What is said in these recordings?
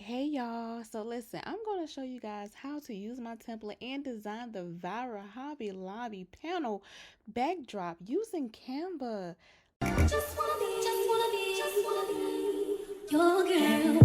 Hey y'all, so listen, I'm going to show you guys how to use my template and design the viral Hobby Lobby panel backdrop using Canva. Just wanna be your girl. Your girl.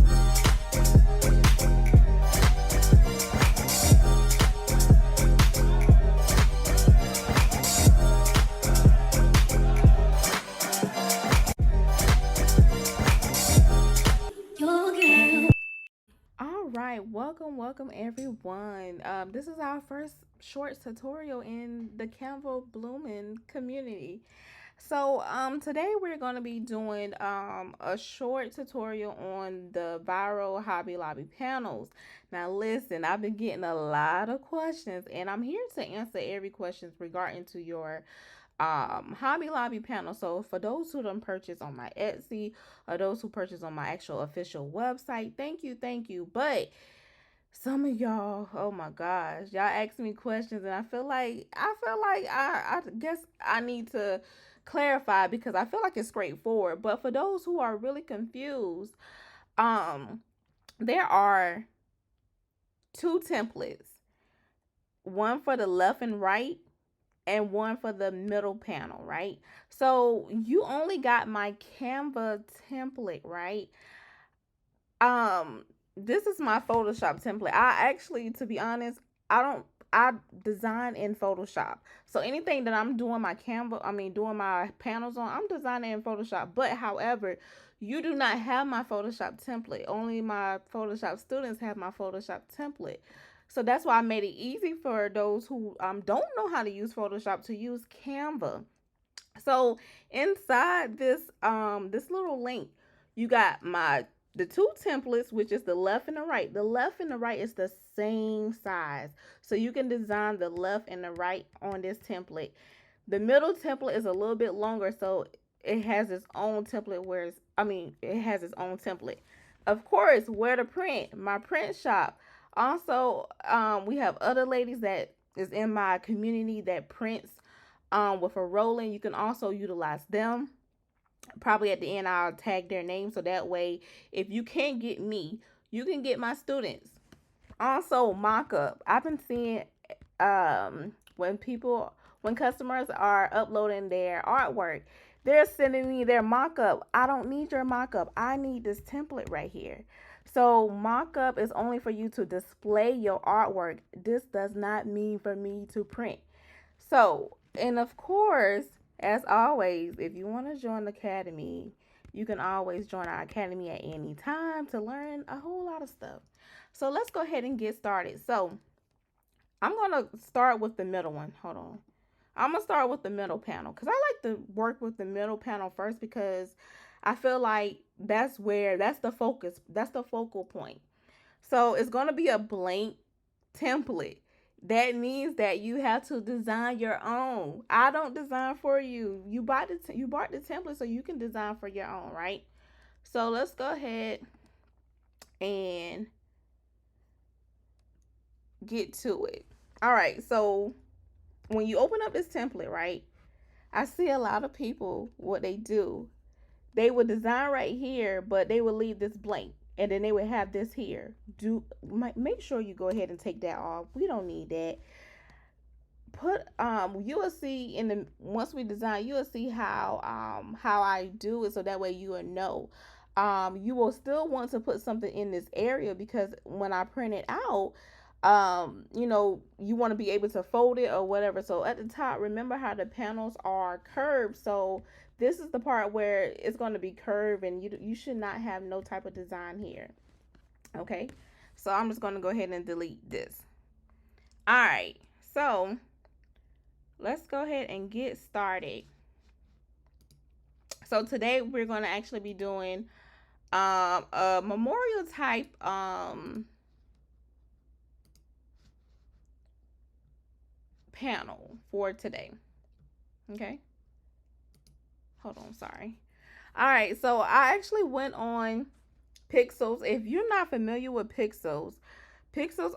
All right, welcome everyone. This is our first short tutorial in the Canva blooming community. So today we're going to be doing a short tutorial on the viral Hobby Lobby panels. Now listen, I've been getting a lot of questions and I'm here to answer every question regarding to your Hobby Lobby panel. So for those who don't purchase on my Etsy or those who purchase on my actual official website, thank you. But some of y'all, oh my gosh, y'all ask me questions and I guess I need to clarify because I feel like it's straightforward. But for those who are really confused, there are two templates. One for the left and right and one for the middle panel, right? So you only got my Canva template, right? This is my Photoshop template. I actually, to be honest, I design in Photoshop. So anything that I'm doing my doing my panels on, I'm designing in Photoshop. But however, you do not have my Photoshop template. Only my Photoshop students have my Photoshop template. So that's why I made it easy for those who don't know how to use Photoshop to use Canva. So inside this little link, you got the two templates, which is the left and the right. The left and the right is the same size. So you can design the left and the right on this template. The middle template is a little bit longer, so it has its own template it has its own template. Of course, where to print, my print shop. Also, we have other ladies that is in my community that prints with a rolling. You can also utilize them. Probably at the end I'll tag their name so that way if you can't get me, you can get my students. Also, mock-up. I've been seeing when customers are uploading their artwork, they're sending me their mock-up. I don't need your mock-up. I need this template right here. So mock-up is only for you to display your artwork. This does not mean for me to print. So, and of course, as always, if you want to join the academy, you can always join our academy at any time to learn a whole lot of stuff. So let's go ahead and get started. So I'm going to start with the middle one. Hold on. I'm going to start with the middle panel because I like to work with the middle panel first because I feel like that's the focus. That's the focal point. So it's going to be a blank template. That means that you have to design your own. I don't design for you. You bought the template so you can design for your own, right? So let's go ahead and get to it. All right, so when you open up this template, right, I see a lot of people, what they do, they would design right here, but they would leave this blank. And then they would have this here. Make sure you go ahead and take that off. We don't need that. You will see once we design, you will see how I do it, so that way you will know. You will still want to put something in this area because when I print it out, you want to be able to fold it or whatever. So at the top, remember how the panels are curved. So this is the part where it's going to be curved and you should not have no type of design here. Okay, so I'm just going to go ahead and delete this. All right, so let's go ahead and get started. So today we're going to actually be doing a memorial type panel for today. Okay, hold on, sorry. All right, so I actually went on Pixels. If you're not familiar with Pixels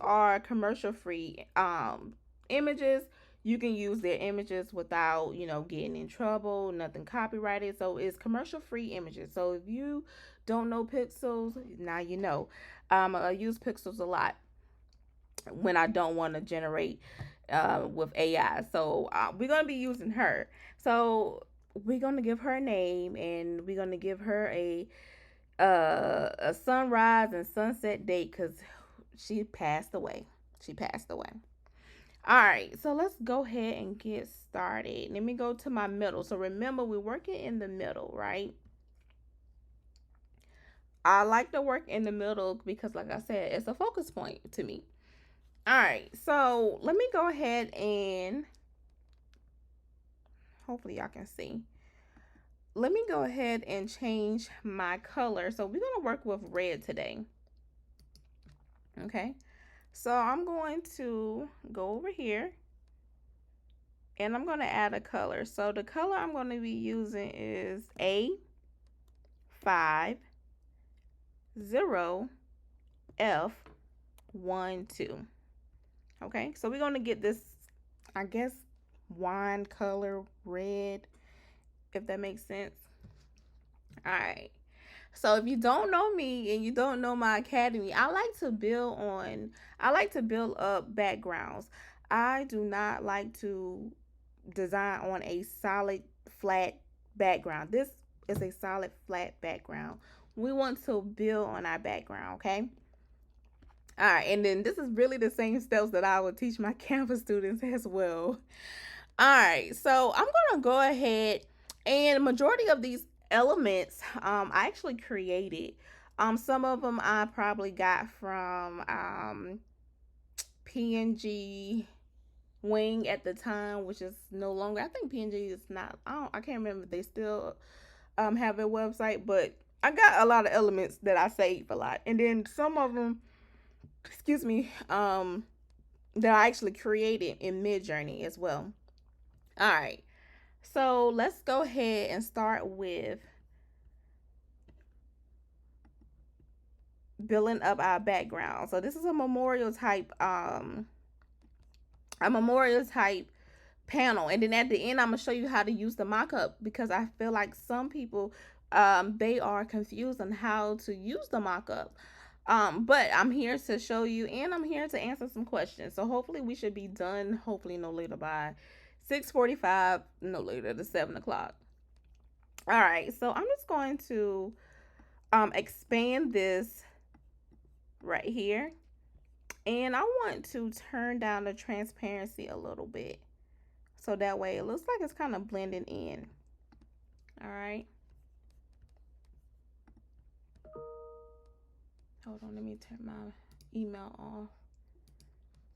are commercial free images. You can use their images without, getting in trouble, nothing copyrighted. So it's commercial free images. So if you don't know pixels, now you know. I use pixels a lot when I don't want to generate with AI. So we're gonna be using her. So we're gonna give her a name, and we're gonna give her a sunrise and sunset date because she passed away. She passed away. All right, so let's go ahead and get started. Let me go to my middle. So remember, we're working in the middle, right? I like to work in the middle because, like I said, it's a focus point to me. All right, so let me go ahead and hopefully y'all can see. Let me go ahead and change my color. So we're going to work with red today. Okay, so I'm going to go over here and I'm going to add a color. So the color I'm going to be using is A5 0 F12. Okay, so we're going to get this, I guess, wine color red, if that makes sense. All right, so if you don't know me and you don't know my academy, I like to build up backgrounds. I do not like to design on a solid flat background. This is a solid flat background. We want to build on our background, okay? All right, and then this is really the same steps that I would teach my Canva students as well. All right, so I'm gonna go ahead, and majority of these elements I actually created. Some of them I probably got from PNG Wing at the time, which is no longer. I think PNG is not. I can't remember if they still have a website, but I got a lot of elements that I saved a lot, and then some of them, excuse me, that I actually created in Midjourney as well. All right, so let's go ahead and start with building up our background. So this is a memorial type panel, and then at the end I'm gonna show you how to use the mockup because I feel like some people they are confused on how to use the mockup. But I'm here to show you, and I'm here to answer some questions. So hopefully we should be done, hopefully no later by 6:45, no later than 7 o'clock. All right, so I'm just going to expand this right here, and I want to turn down the transparency a little bit so that way it looks like it's kind of blending in. All right, hold on, let me turn my email off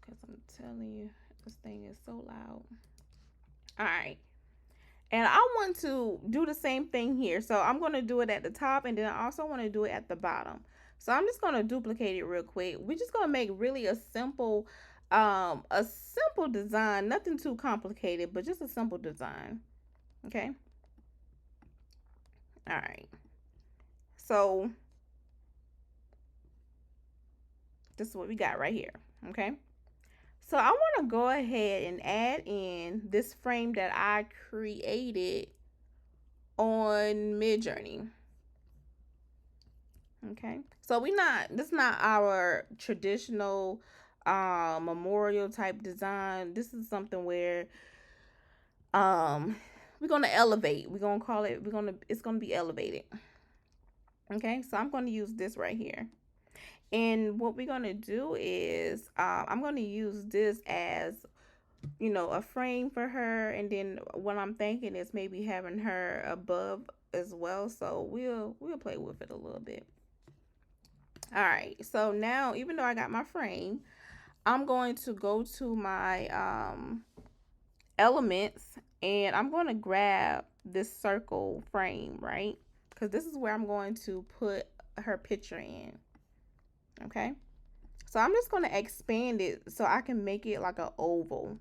because I'm telling you this thing is so loud. All right, and I want to do the same thing here, so I'm going to do it at the top, and then I also want to do it at the bottom. So I'm just going to duplicate it real quick. We're just going to make really a simple design, nothing too complicated, but just a simple design. Okay, all right, so this is what we got right here. Okay, so I want to go ahead and add in this frame that I created on Midjourney. Okay, so this is not our traditional memorial type design. This is something where we're gonna elevate. We're gonna call it, it's gonna be elevated. Okay, so I'm gonna use this right here. And what we're gonna do is I'm gonna use this as, you know, a frame for her, and then what I'm thinking is maybe having her above as well. So we'll play with it a little bit. All right, so now even though I got my frame, I'm going to go to my elements, and I'm going to grab this circle frame, right? Because this is where I'm going to put her picture in. Okay, so I'm just going to expand it so I can make it like an oval.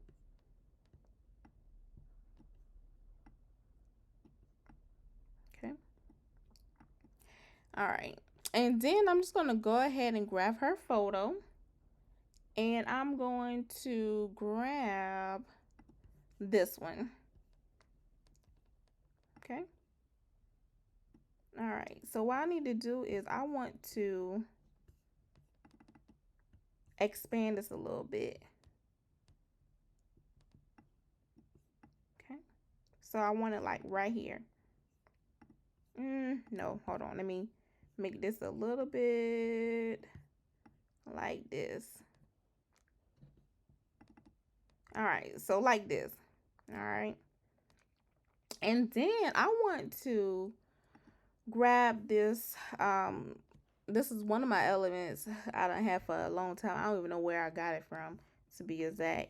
Okay, all right, and then I'm just going to go ahead and grab her photo, and I'm going to grab this one. Okay, All right, so what I need to do is I want to expand this a little bit. Okay, so I want it like right here. No, hold on, let me make this a little bit like this. All right, so like this. All right, and then I want to grab this. This is one of my elements I don't have for a long time. I don't even know where I got it from, to be exact.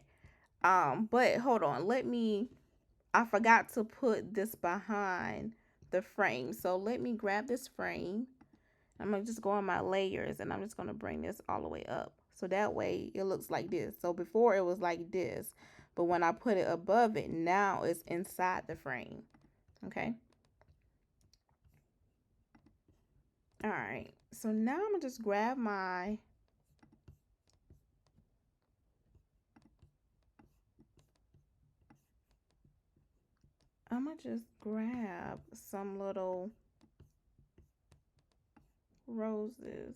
But hold on, I forgot to put this behind the frame. So let me grab this frame. I'm gonna just go on my layers and I'm just gonna bring this all the way up. So that way it looks like this. So before it was like this, but when I put it above it, now it's inside the frame. Okay. All right. So now I'm gonna just grab my I'm gonna just grab some little roses.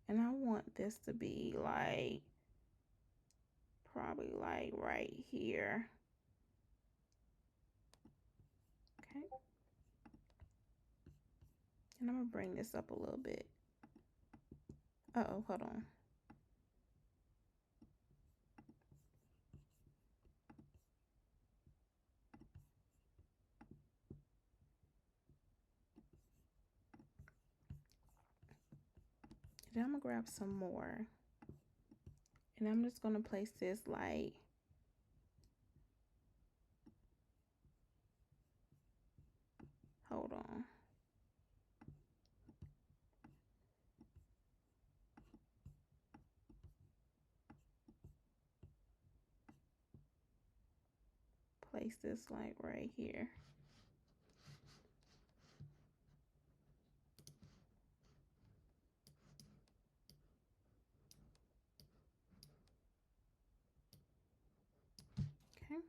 And I want this to be like, probably like right here. Okay. And I'm gonna bring this up a little bit. Uh-oh, hold on. Then I'm gonna grab some more. And I'm just gonna place this like, hold on. Place this like right here. Okay.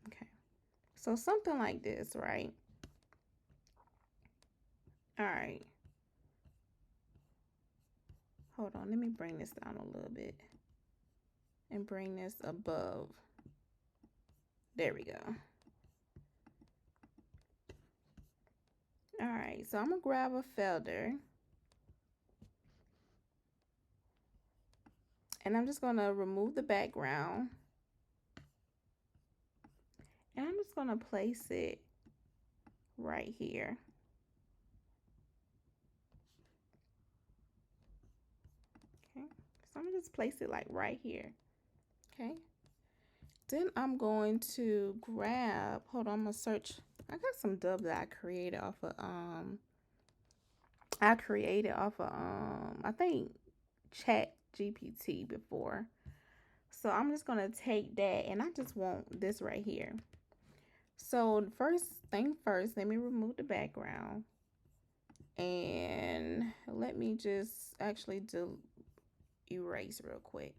Okay. So something like this, right? All right. Hold on, let me bring this down a little bit and bring this above. There we go. All right, so I'm gonna grab a feather and I'm just gonna remove the background and I'm just gonna place it right here. Okay, so I'm gonna just place it like right here. Okay, then I'm going to grab, hold on, I'm gonna search. I got some dub that I created off of I think Chat GPT before. So I'm just gonna take that and I just want this right here. So first thing first, let me remove the background and let me just actually do erase real quick.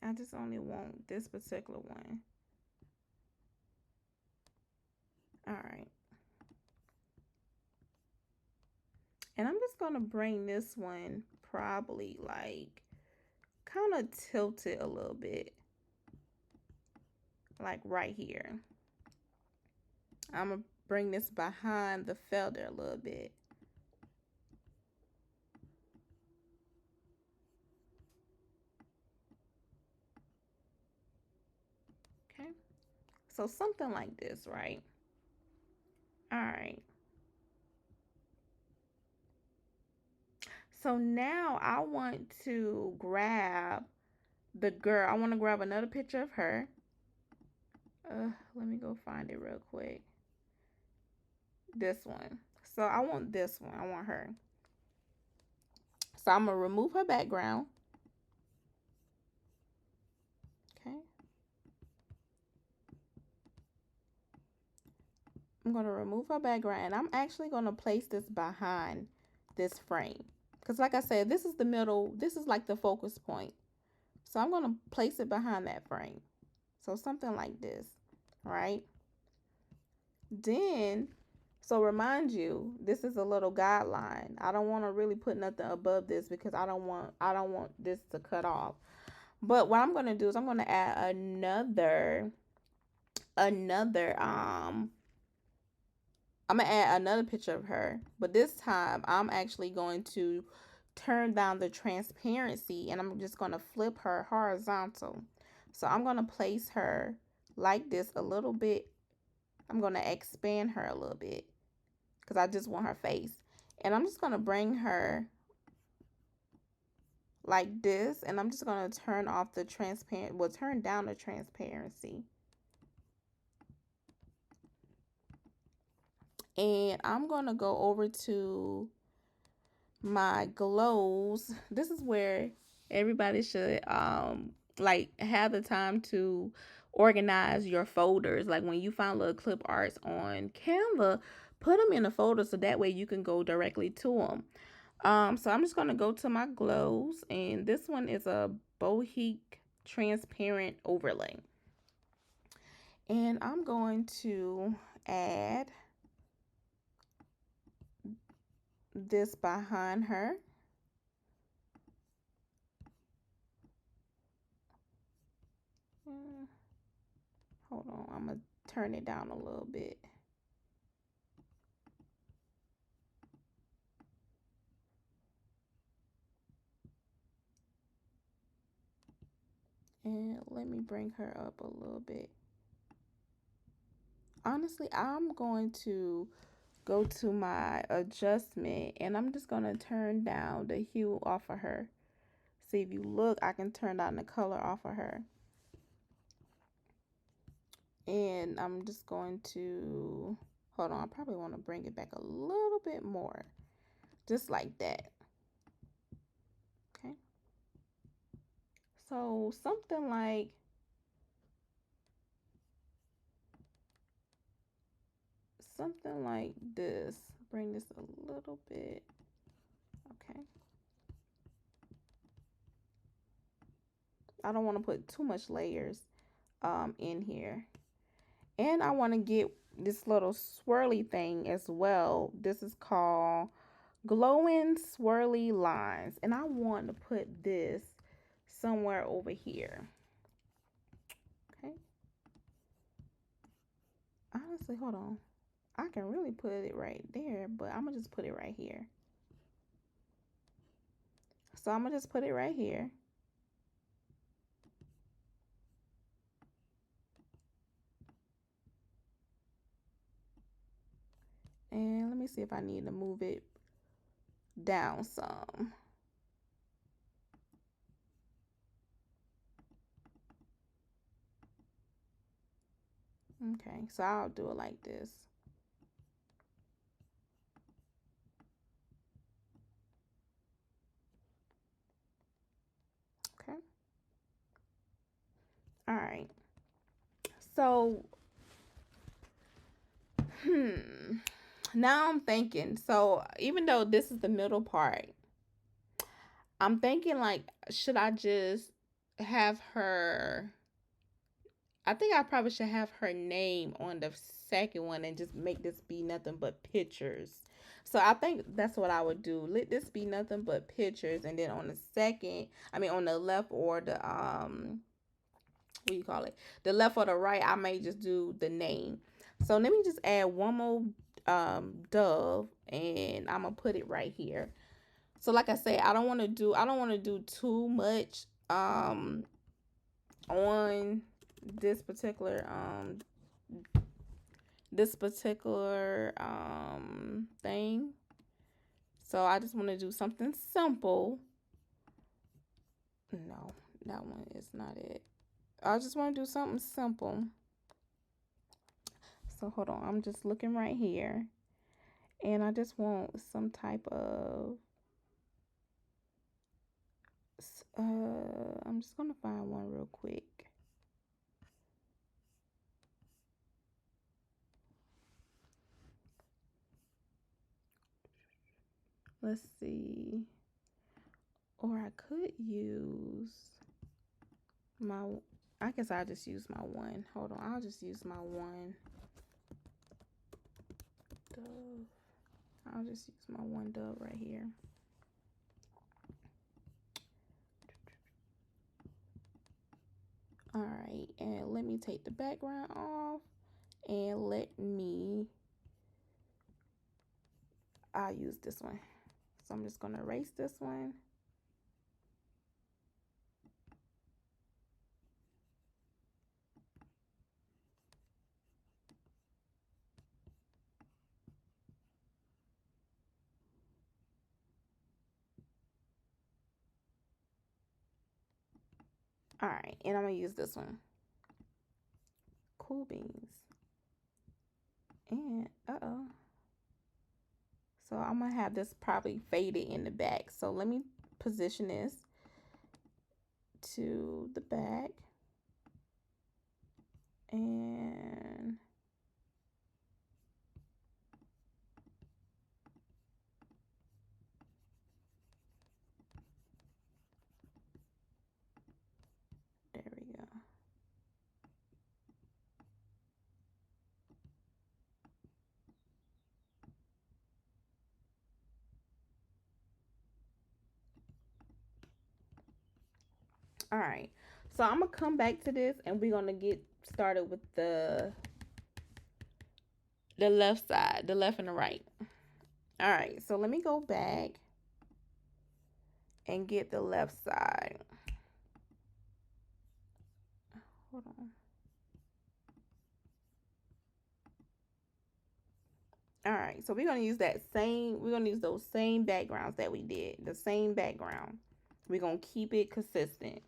I just only want this particular one. All right. And I'm just gonna bring this one probably like kind of tilt it a little bit. Like right here. I'm gonna bring this behind the feather a little bit. Okay. So something like this, right? All right. So now I want to grab the girl. I want to grab another picture of her. Let me go find it real quick. This one. So I want this one. I want her. So I'm going to remove her background. Okay. I'm going to remove her background, and I'm actually going to place this behind this frame. Because like I said, this is the middle. This is like the focus point. So I'm going to place it behind that frame. So something like this, right? Then, so remind you, this is a little guideline. I don't want to really put nothing above this because I don't want this to cut off. But what I'm going to do is I'm going to add another I'm going to add another picture of her, but this time I'm actually going to turn down the transparency, and I'm just going to flip her horizontal. So I'm going to place her like this a little bit. I'm going to expand her a little bit because I just want her face. And I'm just going to bring her like this, and I'm just going to turn off the turn down the transparency. And I'm going to go over to my glows. This is where everybody should like have the time to organize your folders. Like when you find little clip arts on Canva, put them in a folder so that way you can go directly to them. So I'm just going to go to my glows, and this one is a bohic transparent overlay. And I'm going to add this behind her. Hold on, I'm going to turn it down a little bit. And let me bring her up a little bit. Honestly, I'm going to go to my adjustment, and I'm just going to turn down the hue off of her. See, if you look, I can turn down the color off of her. And I'm just going to, hold on, I probably want to bring it back a little bit more. Just like that. Okay. So something like this. Bring this a little bit. Okay. I don't want to put too much layers in here. And I want to get this little swirly thing as well. This is called glowing swirly lines. And I want to put this somewhere over here. Okay. Honestly, hold on. I can really put it right there, but I'm going to just put it right here. So I'm going to just put it right here. And let me see if I need to move it down some. Okay, so I'll do it like this. Okay. All right. So, now I'm thinking, so even though this is the middle part, I'm thinking like, should I just have her, I think I probably should have her name on the second one and just make this be nothing but pictures. So I think that's what I would do. Let this be nothing but pictures, and then on the second, I mean on the left or the what do you call it? The left or the right, I may just do the name. So let me just add one more dove, and I'm gonna put it right here. So like I said, I don't want to do too much on this particular thing. So I just want to do something simple. No, that one is not it. I just want to do something simple. So hold on, I'm just looking right here, and I just want some type of I'm just gonna find one real quick. Let's see. Or I could use my, I guess I'll just use my one. Hold on, I'll just use my one dove. I'll just use my one dove right here. All right, and let me take the background off and I'll use this one. So I'm just gonna erase this one. All right, and I'm gonna use this one. Cool beans. And so I'm gonna have this probably faded in the back. So let me position this to the back. And there we go. All right, so I'm gonna come back to this and we're gonna get started with the left side, the left and the right. All right, so let me go back and get the left side. Hold on. All right, so we're gonna use those same backgrounds that we did, the same background. We're gonna keep it consistent.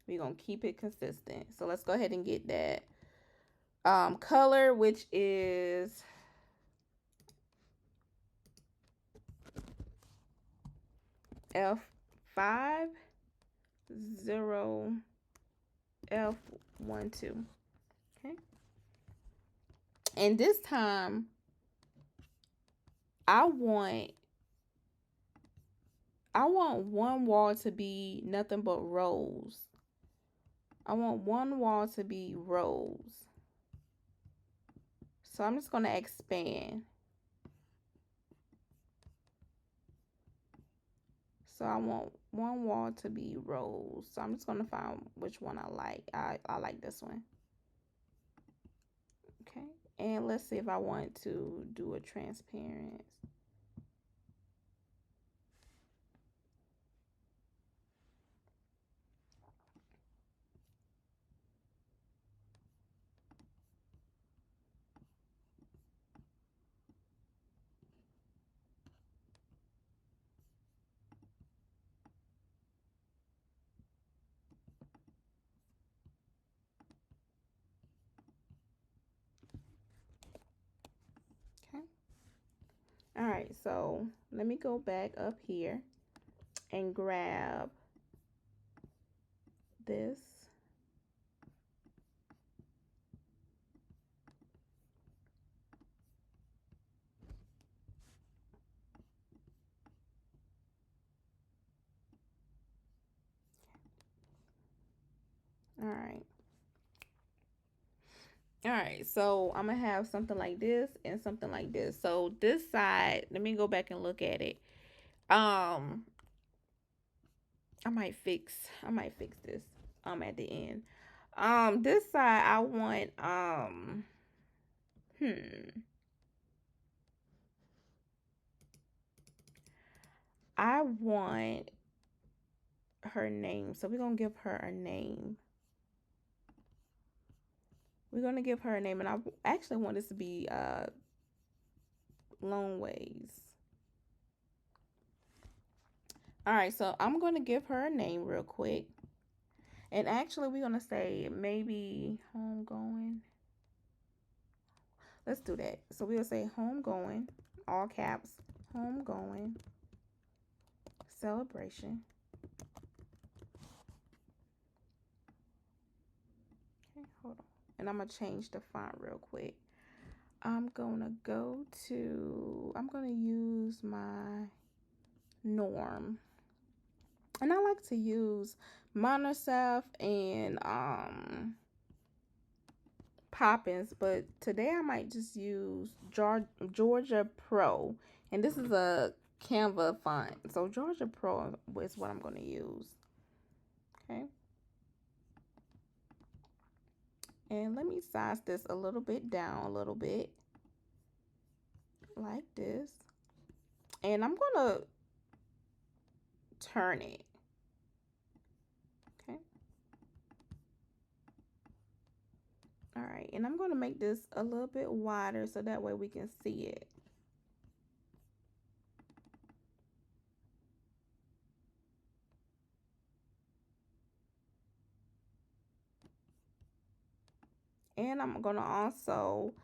We're gonna keep it consistent. So let's go ahead and get that color, which is F5 0 F12. Okay. And this time I want one wall to be nothing but rows. I want one wall to be rows. So I'm just going to expand. So I want one wall to be rows. So I'm just going to find which one I like. I like this one. Okay. And let's see if I want to do a transparent. Okay. All right, so let me go back up here and grab this. All right. All right, so I'm gonna have something like this and something like this. So this side, let me go back and look at it. I might fix this at the end. This side I want I want her name. So we're gonna give her a name. We're gonna give her a name, and I actually want this to be Long Ways. All right, so I'm gonna give her a name real quick. And actually we're gonna say maybe Homegoing. Let's do that. So we'll say Homegoing, all caps, Homegoing celebration. Hold on. And I'm going to change the font real quick. I'm going to use my Norm. And I like to use Monosaf and Poppins, but today I might just use Georgia Pro. And this is a Canva font. So Georgia Pro is what I'm going to use. Okay. And let me size this a little bit down a little bit. Like this. And I'm going to turn it. Okay. All right. And I'm going to make this a little bit wider so that way we can see it. And I'm going to also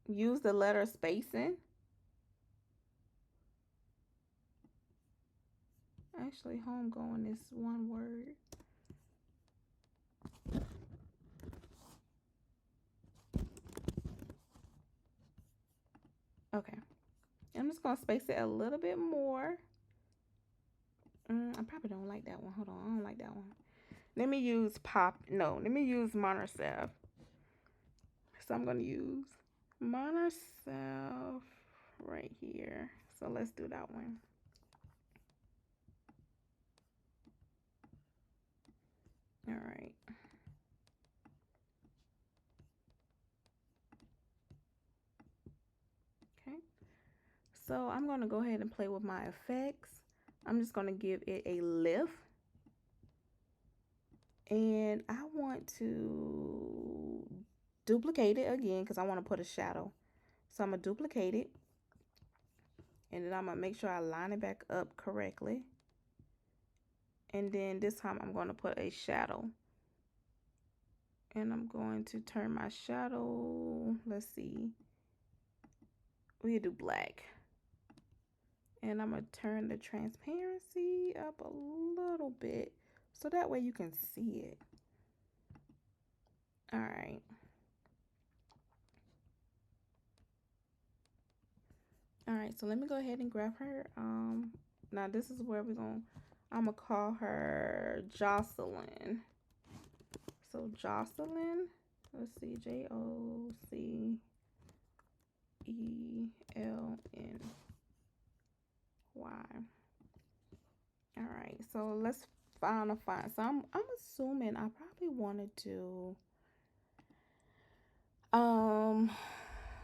use the letter spacing. Actually, homegoing is one word. Okay. I'm just going to space it a little bit more. I probably don't like that one. Hold on. I don't like that one. Let me use let me use Monosaf. So I'm going to use Monosaf right here. So let's do that one. All right. Okay. So I'm going to go ahead and play with my effects. I'm just going to give it a lift. And I want to duplicate it again because I want to put a shadow. So I'm going to duplicate it. And then I'm going to make sure I line it back up correctly. And then this time I'm going to put a shadow. And I'm going to turn my shadow. Let's see. We'll do black. And I'm going to turn the transparency up a little bit so that way you can see it. All right. All right, so let me go ahead and grab her. Now this is where I'm gonna call her Jocelyn. So Jocelyn, let's see, Jocelyn. All right, so let's find a font. So I'm assuming I probably want to do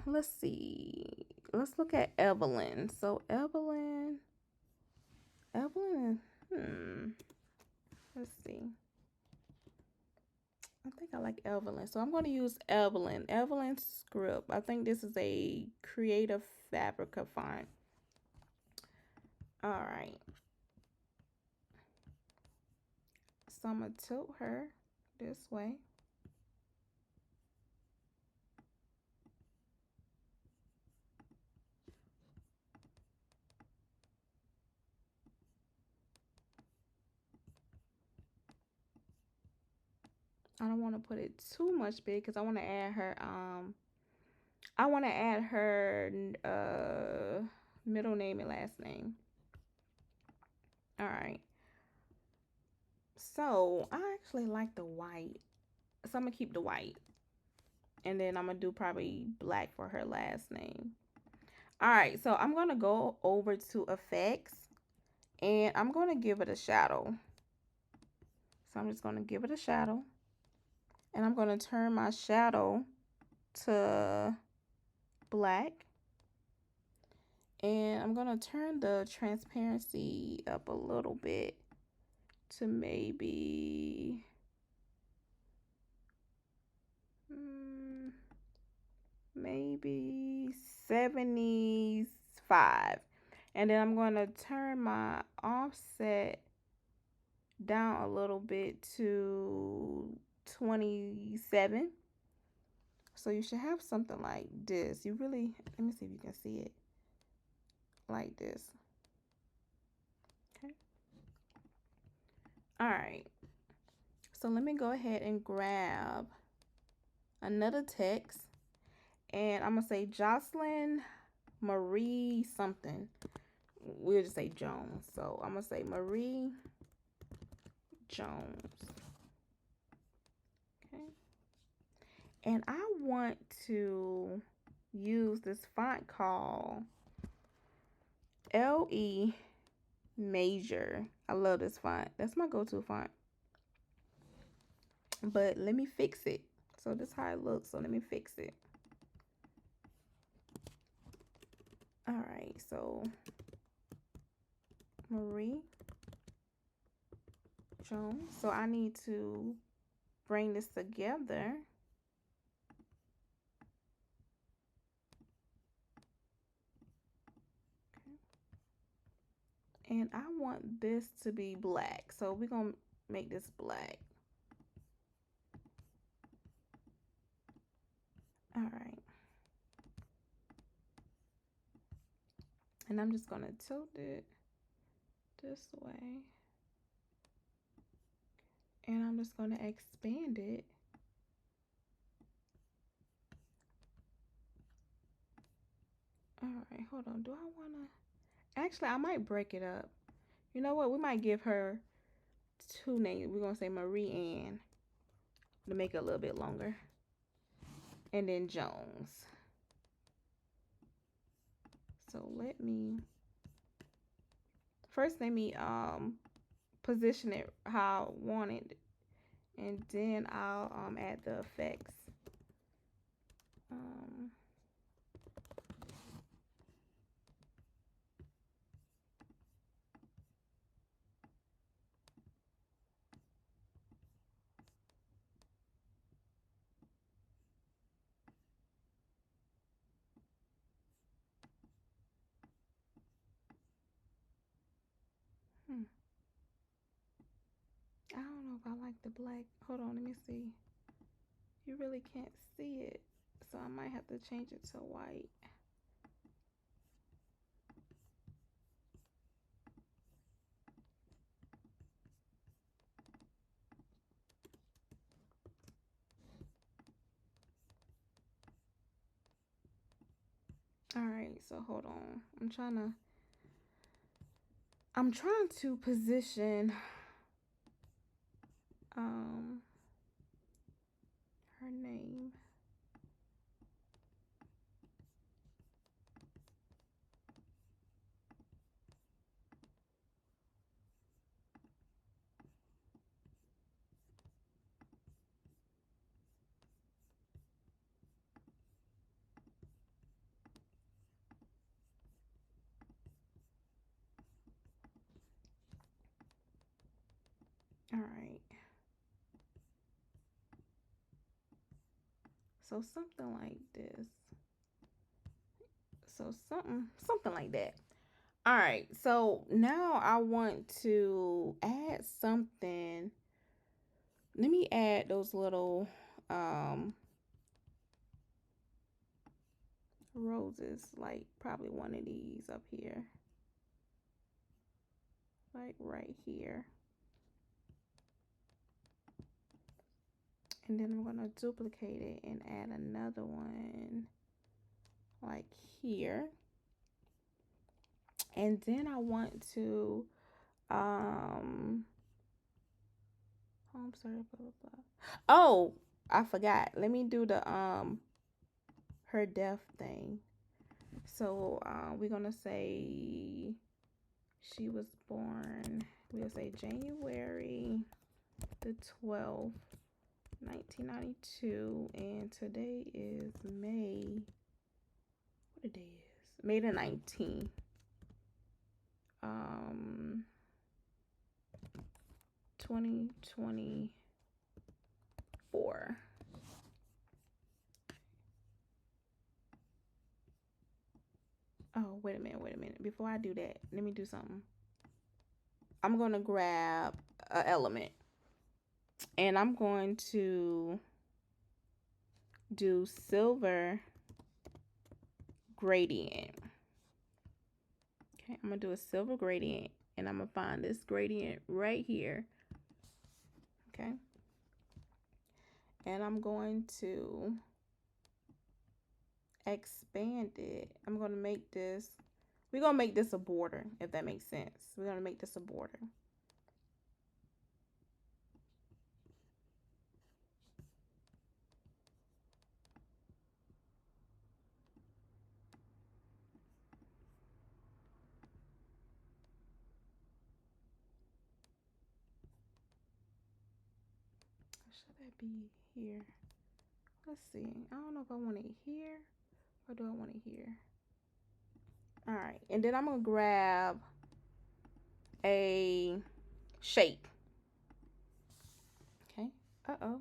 let's see. Let's look at Evelyn. So Evelyn, let's see. I think I like Evelyn. So I'm going to use Evelyn script. I think this is a Creative Fabrica font. All right. So I'm going to tilt her this way. I don't want to put it too much big because I want to add her middle name and last name. All right. So I actually like the white. So I'm going to keep the white. And then I'm going to do probably black for her last name. All right. So I'm going to go over to effects. And I'm going to give it a shadow. So I'm just going to give it a shadow. And I'm going to turn my shadow to black. And I'm going to turn the transparency up a little bit to maybe 75. And then I'm going to turn my offset down a little bit to 27. So you should have something like this. Let me see if you can see it. Like this. Okay. All right. So let me go ahead and grab another text, and I'm gonna say Jocelyn Marie something. We'll just say Jones. So I'm gonna say Marie Jones. Okay. And I want to use this font called LE Major. I love this font. That's my go-to font. But let me fix it. So this is how it looks. So let me fix it. All right. So Marie Jones. So I need to bring this together. Okay. And I want this to be black. So we're going to make this black. All right. And I'm just going to tilt it this way. And I'm just going to expand it. All right, hold on. Do I want to? Actually, I might break it up. You know what? We might give her two names. We're going to say Marie Ann to make it a little bit longer. And then Jones. So let me position it how I want it, and then I'll add the effects. I don't know if I like the black. Hold on, let me see. You really can't see it, so I might have to change it to white. All right, so hold on. I'm trying to position her name. All right. So something like this. So something like that. All right. So now I want to add something. Let me add those little roses, like probably one of these up here. Like right here. And then I'm going to duplicate it and add another one like here. And then I want to, I'm sorry, blah, blah, blah. Oh, I forgot. Let me do the, her death thing. So, we're going to say she was born, we'll say January the 12th, 1992, and today is May, what the day is? May the 19th. 2024. Oh, wait a minute. Before I do that, let me do something. I'm going to grab an element, and I'm going to do silver gradient. Okay, I'm going to do a silver gradient, and I'm going to find this gradient right here. Okay. and I'm going to expand it. I'm going to make this, we're going to make this a border, if that makes sense. We're going to make this a border. Should that be here? Let's see. I don't know if I want it here or do I want it here. All right, and then I'm gonna grab a shape. Okay. Uh-oh.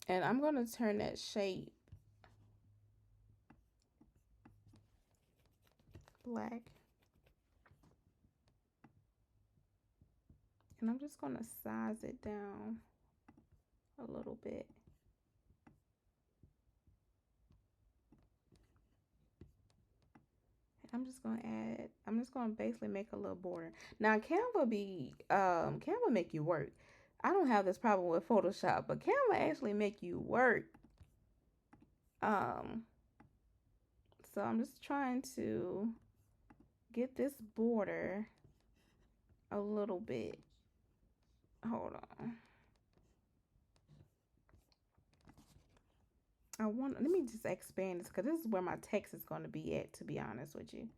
And I'm gonna turn that shape black. And I'm just gonna size it down a little bit. I'm just gonna basically make a little border. Now Canva make you work. I don't have this problem with Photoshop, but Canva actually make you work. So I'm just trying to get this border a little bit. Hold on. Let me just expand this because this is where my text is going to be at, to be honest with you.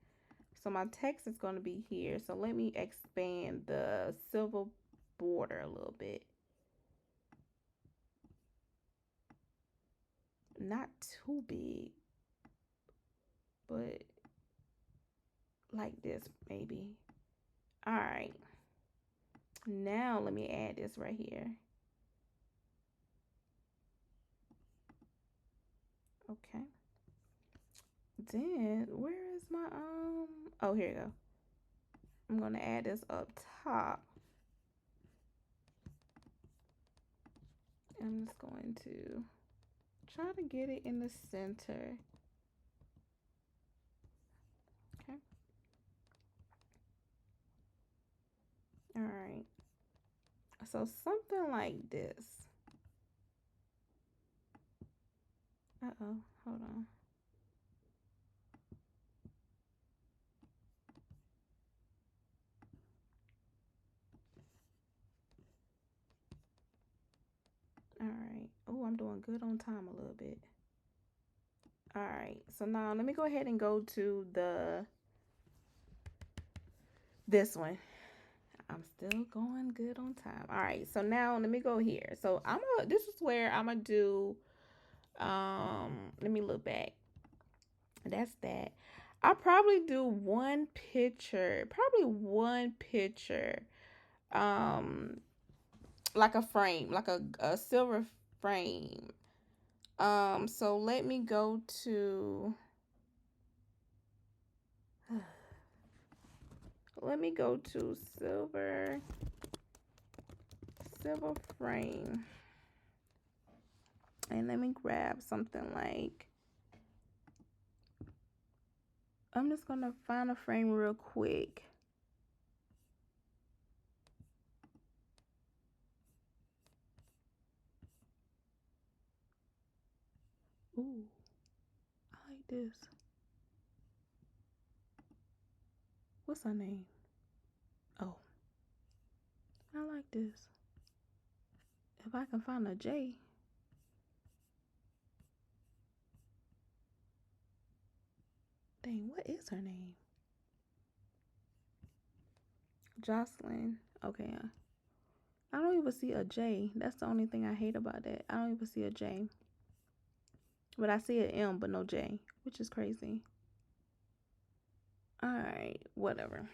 So my text is going to be here. So let me expand the silver border a little bit. Not too big, but like this maybe. All right. Now let me add this right here. Okay. Then where is my oh, here you go. I'm gonna add this up top. I'm just going to try to get it in the center. Okay. All right. So something like this. Uh-oh, hold on. All right. Oh, I'm doing good on time a little bit. All right. So now let me go ahead and go to this one. I'm still going good on time. All right. So now let me go here. So this is where I'm gonna do let me look back. That's that. I'll probably do one picture, like a frame, like a silver frame. So let me go to silver frame. And let me grab something like, I'm just gonna find a frame real quick. Ooh, I like this. What's her name? Oh, I like this. If I can find a J. Dang, what is her name? Jocelyn. Okay. I don't even see a J. That's the only thing I hate about that. I don't even see a J. But I see an M, but no J, which is crazy. All right, whatever.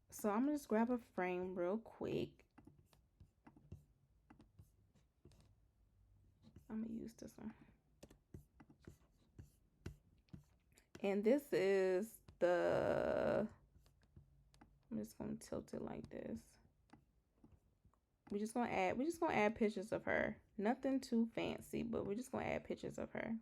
So I'm gonna just grab a frame real quick. I'm gonna use this one. And this is I'm just gonna tilt it like this. We're just gonna add pictures of her. Nothing too fancy, but we're just gonna add pictures of her.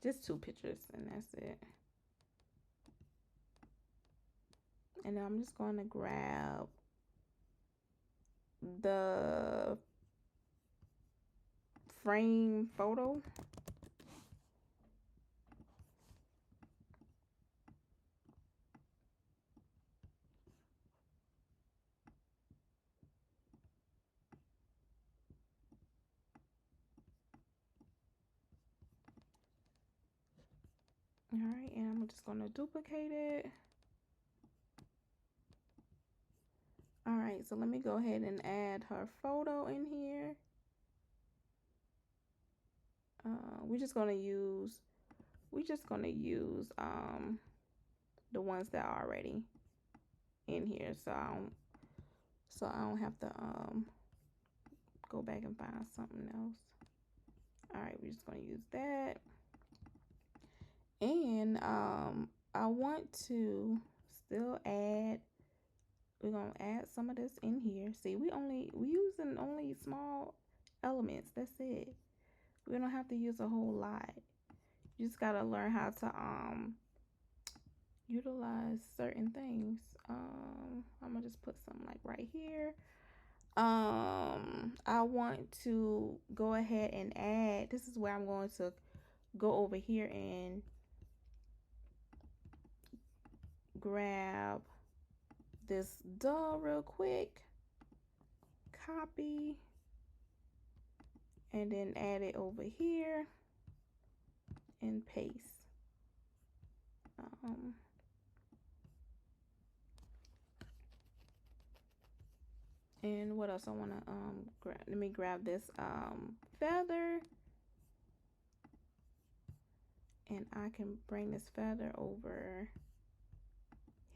Just 2 pictures and that's it. And then I'm just going to grab the frame photo. All right, and I'm just going to duplicate it. All right, so let me go ahead and add her photo in here. We're just gonna use the ones that are already in here, so I don't have to go back and find something else. All right, we're just gonna use that, and I want to still add. We're gonna add some of this in here. See, we using only small elements. That's it. We don't have to use a whole lot. You just gotta learn how to utilize certain things. I'm gonna just put something like right here. I want to go ahead and add. This is where I'm going to go over here and grab this doll real quick, copy, and then add it over here and paste. And what else I want to grab? Let me grab this feather, and I can bring this feather over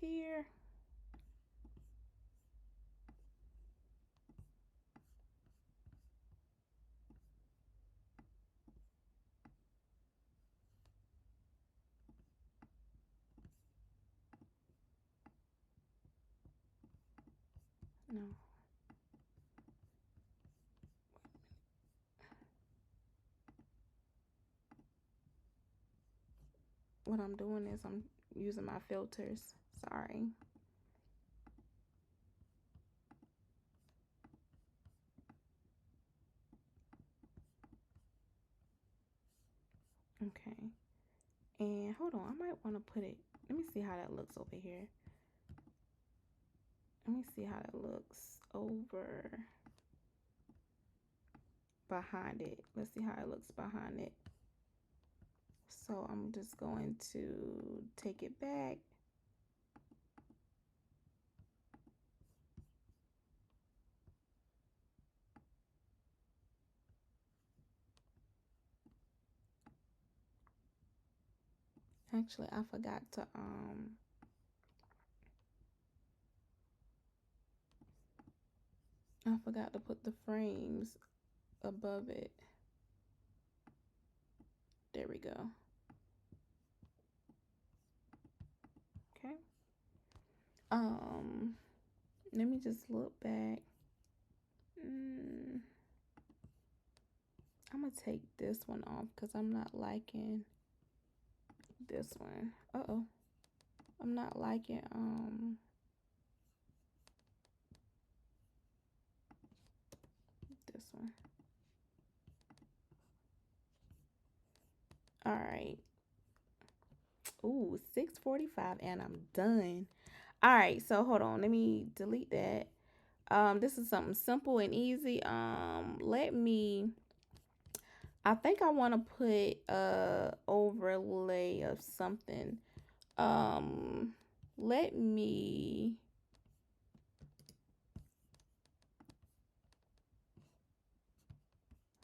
here. No. What I'm doing is I'm using my filters. Sorry. Okay. And hold on, I might want to put it. Let me see how that looks over here. Let me see how that looks over behind it. Let's see how it looks behind it. So I'm just going to take it back. Actually, I forgot to put the frames above it. There we go. Okay. Let me just look back. I'm gonna take this one off because I'm not liking this one. I'm not liking this one. All right. Ooh, 6:45 and I'm done. All right, so hold on. Let me delete that. This is something simple and easy. I think I want to put a overlay of something.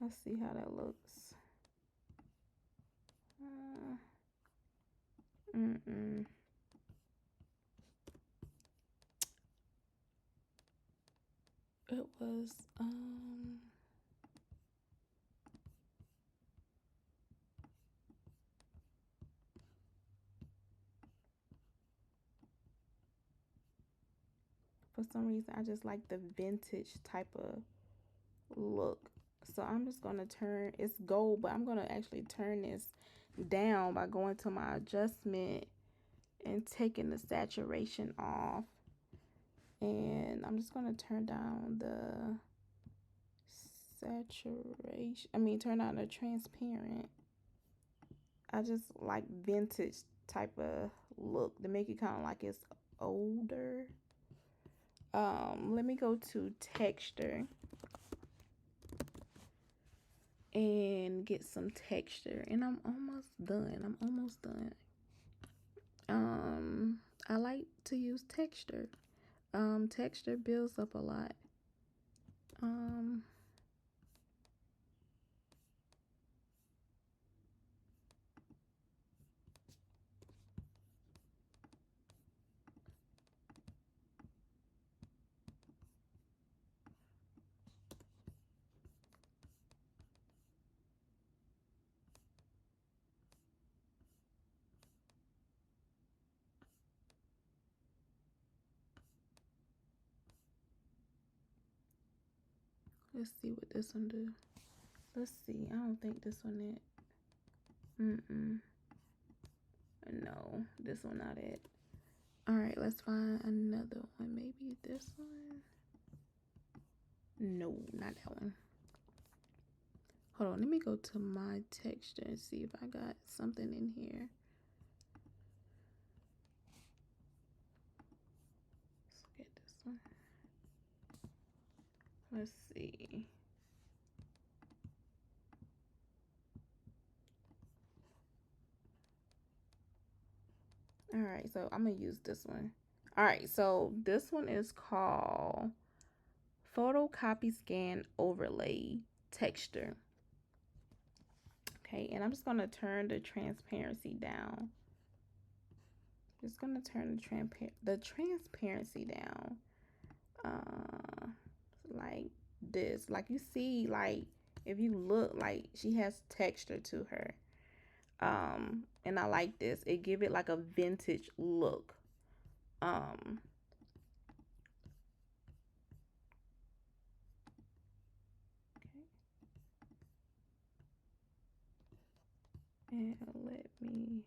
Let's see how that looks. It was for some reason I just like the vintage type of look. So I'm just gonna turn, it's gold, but I'm gonna actually turn this down by going to my adjustment and taking the saturation off. And I'm just going to turn down the saturation. Turn down the transparent. I just like vintage type of look to make it kind of like it's older. Let me go to texture and get some texture, and I'm almost done. I like to use texture. Texture builds up a lot. Let's see what this one do. Let's see. I don't think this one it. No, this one not it. All right, let's find another one. Maybe this one. No, not that one. Hold on, let me go to my texture and see if I got something in here. Let's get this one. Let's see. All right, so I'm gonna use this one. All right, so this one is called Photocopy Scan Overlay Texture. Okay, and I'm just gonna turn the transparency down. Just gonna turn the transparency down, like this. Like you see, like if you look, like she has texture to her. And I like this. It give it like a vintage look. Okay. And let me.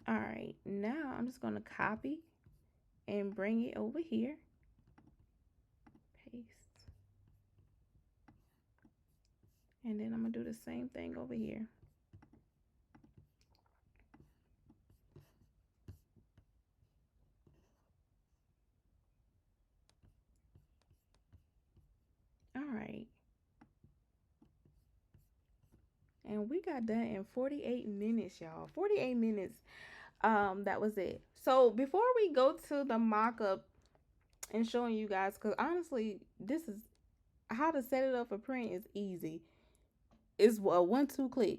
All right, now I'm just gonna copy and bring it over here. Paste. And then I'm gonna do the same thing over here. All right. And we got done in 48 minutes, y'all. 48 minutes. That was it. So before we go to the mock-up and showing you guys, because honestly, this is how to set it up for print is easy. It's a 1-2 click.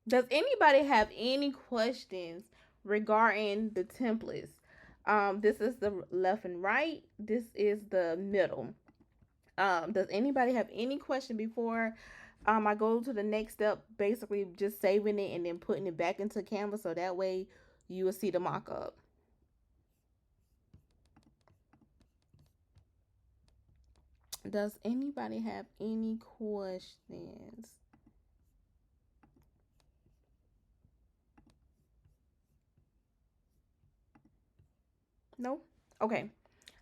Does anybody have any questions regarding the templates? This is the left and right. This is the middle. Does anybody have any question before I go to the next step? Basically, just saving it and then putting it back into Canva so that way you will see the mock-up. Does anybody have any questions? No? Okay.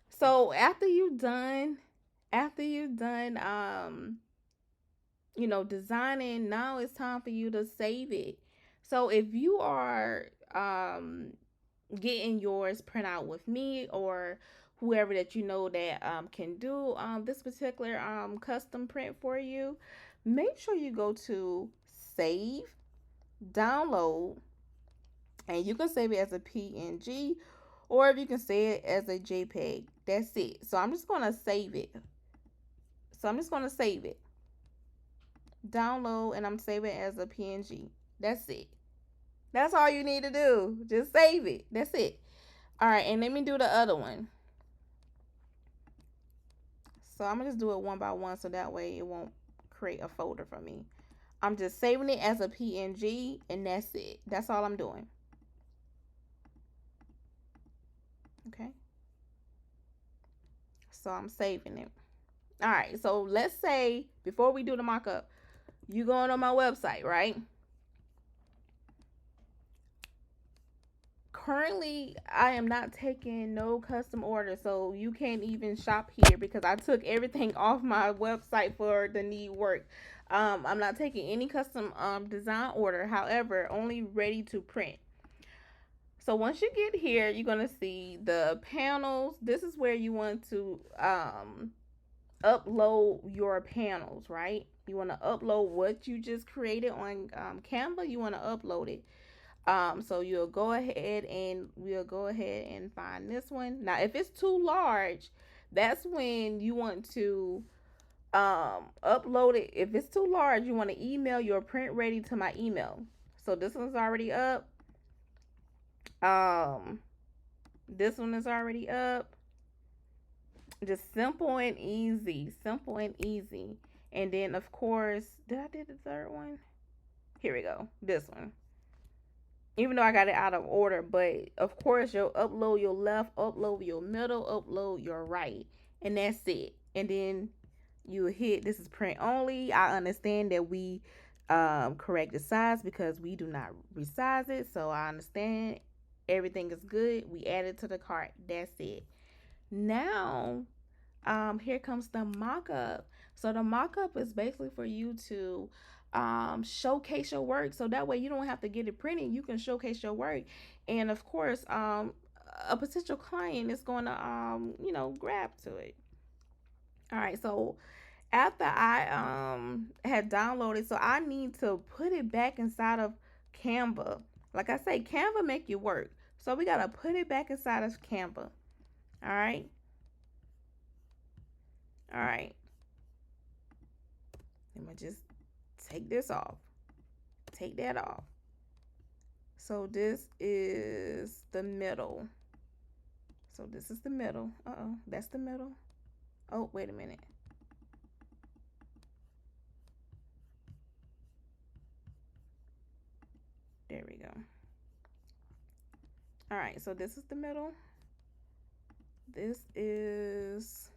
So after you're done, designing, now it's time for you to save it. So if you are getting yours print out with me or whoever that you know that can do this particular custom print for you, make sure you go to save, download, and you can save it as a PNG or if you can save it as a JPEG. That's it. So I'm just going to save it. Download, and I'm saving it as a PNG. That's it. That's all you need to do. Just save it. That's it. All right, and let me do the other one. So I'm going to just do it one by one so that way it won't create a folder for me. I'm just saving it as a PNG, and that's it. That's all I'm doing. Okay. So I'm saving it. All right, so let's say before we do the mock-up, You going on my website, right? Currently, I am not taking no custom orders, so you can't even shop here because I took everything off my website for the need work. I'm not taking any custom design order, however, only ready to print. So once you get here, you're gonna see the panels. This is where you want to upload your panels, right? You want to upload what you just created on Canva. You want to upload it. So you'll go ahead and we'll go ahead and find this one. Now, if it's too large, that's when you want to upload it. If it's too large, you want to email your print ready to my email. So this one's already up. Um, this one is already up. Just simple and easy. Simple and easy. And then of course, did I do the third one? Here we go. This one. Even though I got it out of order, but of course you'll upload your left, upload your middle, upload your right, and that's it. And then you hit this is print only. I understand that we correct the size because we do not resize it, so I understand everything is good. We add it to the cart. That's it. Now, here comes the mock-up. So the mock-up is basically for you to showcase your work, so that way you don't have to get it printed. You can showcase your work, and of course a potential client is going to grab to it. All right, so after I had downloaded, so I need to put it back inside of Canva. Like I say, Canva make you work, so we got to put it back inside of Canva. All right. All right. I'm gonna just take this off. Take that off. So this is the middle. So this is the middle. Uh-oh, that's the middle. Oh, wait a minute. There we go. All right, so this is the middle. This is,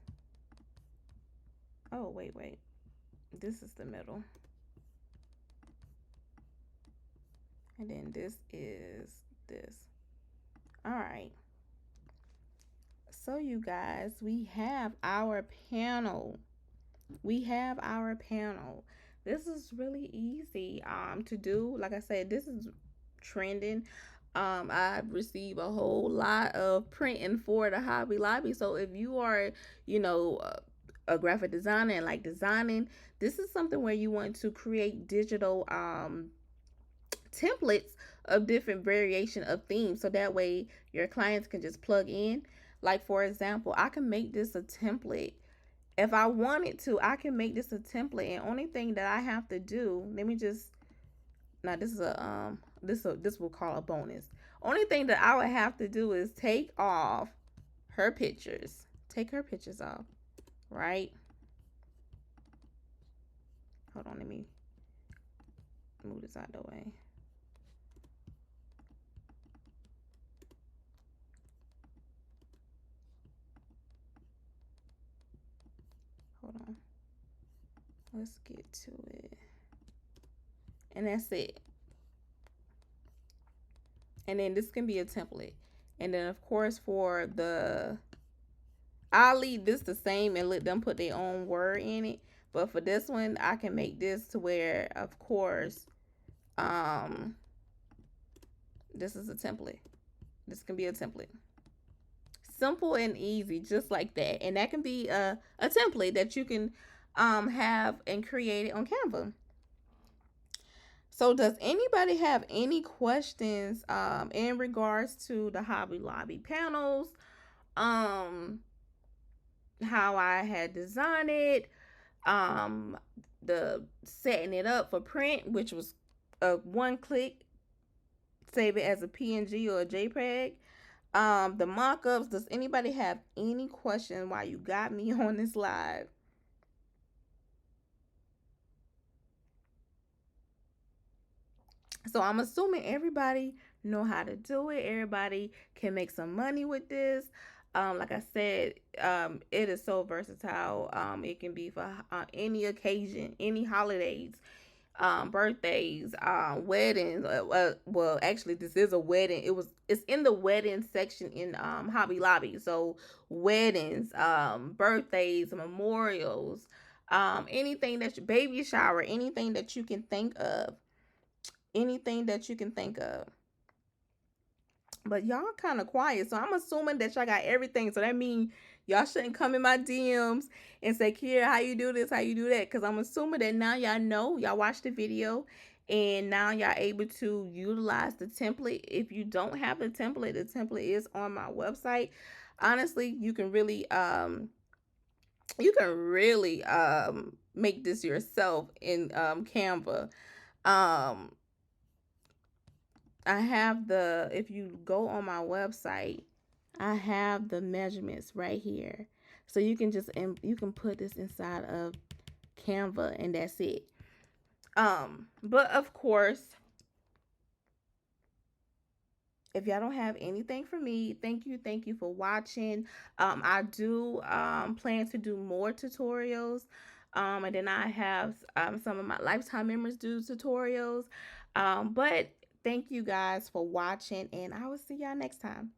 oh, wait. This is the middle. And then this is this. All right. So you guys, we have our panel. We have our panel. This is really easy to do. Like I said, this is trending. I receive a whole lot of printing for the Hobby Lobby. So if you are, a graphic designer and like designing, this is something where you want to create digital templates of different variation of themes, so that way your clients can just plug in. Like for example, I can make this a template. If I wanted to, I can make this a template, and only thing that I have to do, let me just, now this is a this we'll call a bonus. Only thing that I would have to do is take off her pictures. Take her pictures off, right? Hold on, let me move this out of the way. Hold on. Let's get to it. And that's it. And then this can be a template. And then of course for the, I'll leave this the same and let them put their own word in it. But for this one, I can make this to where, of course, this is a template. This can be a template. Simple and easy, just like that. And that can be a template that you can have and create it on Canva. So does anybody have any questions in regards to the Hobby Lobby panels? How I had designed it, the setting it up for print, which was a one click, save it as a PNG or a JPEG. The mock-ups. Does anybody have any question while you got me on this live? So I'm assuming everybody know how to do it. Everybody can make some money with this. Like I said, it is so versatile. It can be for any occasion, any holidays. birthdays, weddings. Well, actually, this is a wedding. It's in the wedding section in Hobby Lobby. So weddings, birthdays, memorials, anything that baby shower, anything that you can think of, anything that you can think of. But y'all kind of quiet, so I'm assuming that y'all got everything. So that means y'all shouldn't come in my DMs and say, Kiera, how you do this, how you do that? Because I'm assuming that now y'all know, y'all watched the video, and now y'all able to utilize the template. If you don't have the template is on my website. Honestly, you can really make this yourself in Canva. Um, I have if you go on my website, I have the measurements right here. So you can you can put this inside of Canva and that's it. But of course, if y'all don't have anything for me, thank you for watching. I do plan to do more tutorials. And then I have some of my lifetime members do tutorials. But thank you guys for watching, and I will see y'all next time.